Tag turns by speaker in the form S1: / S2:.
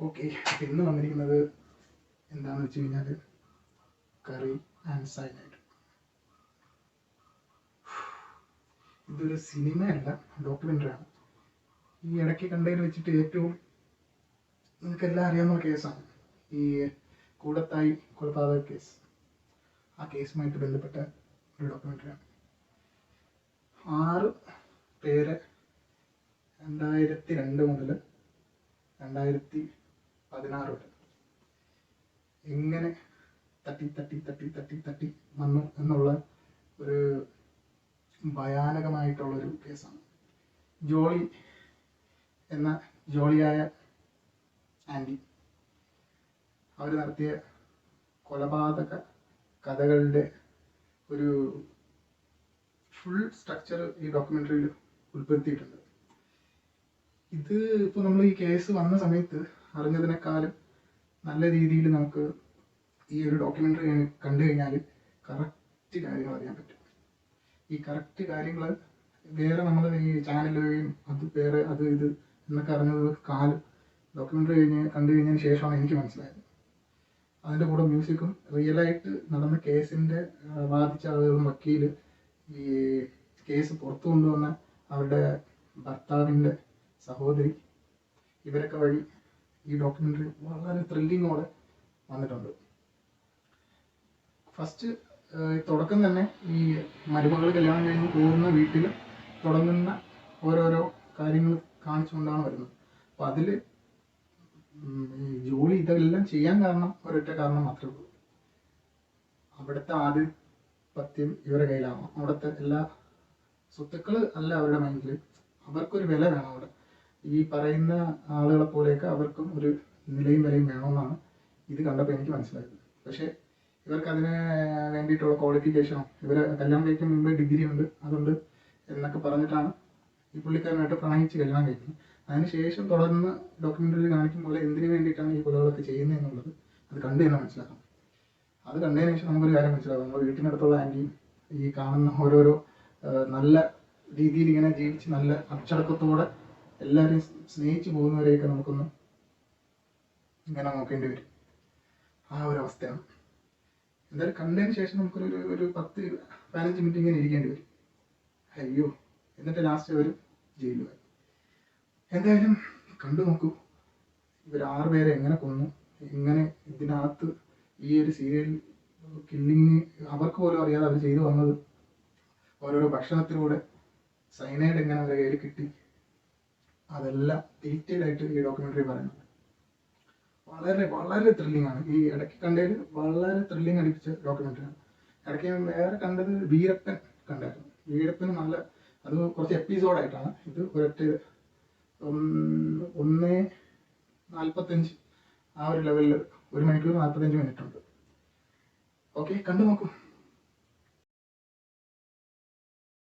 S1: Okay, ഇന്ന് വന്നിരിക്കുന്നത് എന്താണെന്ന് വെച്ച് കഴിഞ്ഞാൽ കറി ആൻഡ് സൈനൈഡ്. ഇതൊരു സിനിമയല്ല, ഡോക്യുമെൻ്ററിയാണ്. ഈ ഇടയ്ക്ക് കണ്ടതിൽ വെച്ചിട്ട് ഏറ്റവും നിങ്ങൾക്കെല്ലാം അറിയാവുന്ന കേസാണ് ഈ കൂടത്തായി കൊലപാതക കേസ്. ആ കേസുമായിട്ട് ബന്ധപ്പെട്ട ഒരു ഡോക്യുമെൻ്ററിയാണ്. 6 പേര് 2002 മുതൽ 2016 വരെ എങ്ങനെ തട്ടി വന്നു എന്നുള്ള ഒരു ഭയാനകമായിട്ടുള്ളൊരു കേസാണ്. ജോളിയായ ആൻറ്റി അവർ നടത്തിയ കൊലപാതക കഥകളുടെ ഒരു ഫുൾ സ്ട്രക്ചർ ഈ ഡോക്യുമെൻ്ററിയിൽ ഉൾപ്പെടുത്തിയിട്ടുണ്ട്. ഇത് ഇപ്പോൾ നമ്മൾ ഈ കേസ് വന്ന സമയത്ത് അറിഞ്ഞതിനേക്കാളും നല്ല രീതിയിൽ നമുക്ക് ഈ ഒരു ഡോക്യുമെൻ്ററി കണ്ടു കഴിഞ്ഞാൽ കറക്റ്റ് കാര്യങ്ങൾ അറിയാൻ പറ്റും. ഈ കറക്റ്റ് കാര്യങ്ങൾ വേറെ നമ്മൾ ഈ ചാനൽ വഴിയും അത് ഇത് എന്നൊക്കെ അറിഞ്ഞത് ഡോക്യുമെൻ്ററി കണ്ടു കഴിഞ്ഞതിന് ശേഷമാണ് എനിക്ക് മനസ്സിലായത്. അതിൻ്റെ കൂടെ മ്യൂസിക്കും റിയലായിട്ട് നടന്ന കേസിൻ്റെ ബാധിച്ച ആളുകളും വക്കീൽ ഈ കേസ് പുറത്തു കൊണ്ടുവന്ന അവരുടെ ഭർത്താവിൻ്റെ സഹോദരി ഇവരൊക്കെ വഴി ഈ ഡോക്യുമെൻ്ററി വളരെ ത്രില്ലിങ്ങോടെ വന്നിട്ടുണ്ട്. ഫസ്റ്റ് തുടക്കം തന്നെ ഈ മരുമകൾ കല്യാണം കഴിഞ്ഞ് പോകുന്ന വീട്ടിൽ തുടങ്ങുന്ന ഓരോരോ കാര്യങ്ങൾ കാണിച്ചുകൊണ്ടാണ് വരുന്നത്. അപ്പോൾ അതിൽ ജോലി ഇതെല്ലാം ചെയ്യാൻ കാരണം ഒരൊറ്റ കാരണം മാത്രമേ ഉള്ളൂ. അവിടുത്തെ ആധിപത്യം ഇവരുടെ കയ്യിലാവണം. അവിടുത്തെ എല്ലാ സ്വത്തുക്കൾ അല്ല അവരുടെ മൈൻഡിൽ, അവർക്കൊരു വില വേണം. അവിടെ ഈ പറയുന്ന ആളുകളെ പോലെയൊക്കെ അവർക്കും ഒരു നിലയും വിലയും വേണമെന്നാണ് ഇത് കണ്ടപ്പോൾ എനിക്ക് മനസ്സിലായത്. പക്ഷേ ഇവർക്ക് അതിന് വേണ്ടിയിട്ടുള്ള ക്വാളിഫിക്കേഷനോ ഇവരെ കല്യാണം കഴിക്കാൻ മുമ്പേ ഡിഗ്രി ഉണ്ട് അതുണ്ട് എന്നൊക്കെ പറഞ്ഞിട്ടാണ് ഈ പുള്ളിക്കാരനായിട്ട് പ്രണയിച്ച് കല്യാണം കഴിക്കുന്നത്. അതിനുശേഷം തുടർന്ന് ഡോക്യുമെൻ്ററിയിൽ കാണിക്കുമ്പോൾ എന്തിനു വേണ്ടിയിട്ടാണ് ഈ കൊലകളൊക്കെ ചെയ്യുന്നത് എന്നുള്ളത് അത് കണ്ടു തന്നെ മനസ്സിലാക്കണം. അത് കണ്ടതിന് ശേഷം നമുക്കൊരു കാര്യം മനസ്സിലാകും. നമ്മൾ വീട്ടിനടുത്തുള്ള ആൻറ്റിയും ഈ കാണുന്ന ഓരോരോ നല്ല രീതിയിൽ ഇങ്ങനെ ജീവിച്ച് നല്ല അച്ചടക്കത്തോടെ എല്ലാവരെയും സ്നേഹിച്ച് പോകുന്നവരെയൊക്കെ നമുക്കൊന്ന് ഇങ്ങനെ നോക്കേണ്ടി വരും. ആ ഒരു അവസ്ഥയാണ്. എന്തായാലും കണ്ടതിന് ശേഷം നമുക്കൊരു 10-15 മിനിറ്റ് ഇങ്ങനെ ഇരിക്കേണ്ടി വരും. അയ്യോ, എന്നിട്ട് ലാസ്റ്റ് അവർ ജയിലുമായി. എന്തായാലും കണ്ടു നോക്കൂ. ഇവർ 6 പേരെ എങ്ങനെ കൊന്നു, എങ്ങനെ ഇതിനകത്ത് ഈ ഒരു സീരിയൽ കില്ലിങ് അവർക്ക് പോലും അറിയാതെ അവർ ചെയ്തു വന്നത്, ഓരോരോ ഭക്ഷണത്തിലൂടെ സൈനൈഡ് എങ്ങനെ അവരുടെ കയ്യിൽ കിട്ടി, അതെല്ലാം ഡീറ്റെയിൽ ആയിട്ട് ഈ ഡോക്യുമെൻ്ററി പറയുന്നുണ്ട്. വളരെ വളരെ ത്രില്ലിംഗ് ആണ്. ഈ ഇടയ്ക്ക് കണ്ടതിൽ വളരെ ത്രില്ലിംഗ് അടിപ്പിച്ച ഡോക്യുമെൻ്ററിയാണ്. ഇടയ്ക്ക് ഞാൻ വേറെ കണ്ടത് വീരപ്പൻ കണ്ടായിരുന്നു. വീരപ്പന് നല്ല, അത് കുറച്ച് എപ്പിസോഡായിട്ടാണ്. ഇത് ഒരൊറ്റ 1:45 ആ ഒരു ലെവലിൽ 1 മണിക്കൂർ 45 മിനിറ്റ് ഉണ്ട്. ഓക്കെ, കണ്ടു നോക്കൂ.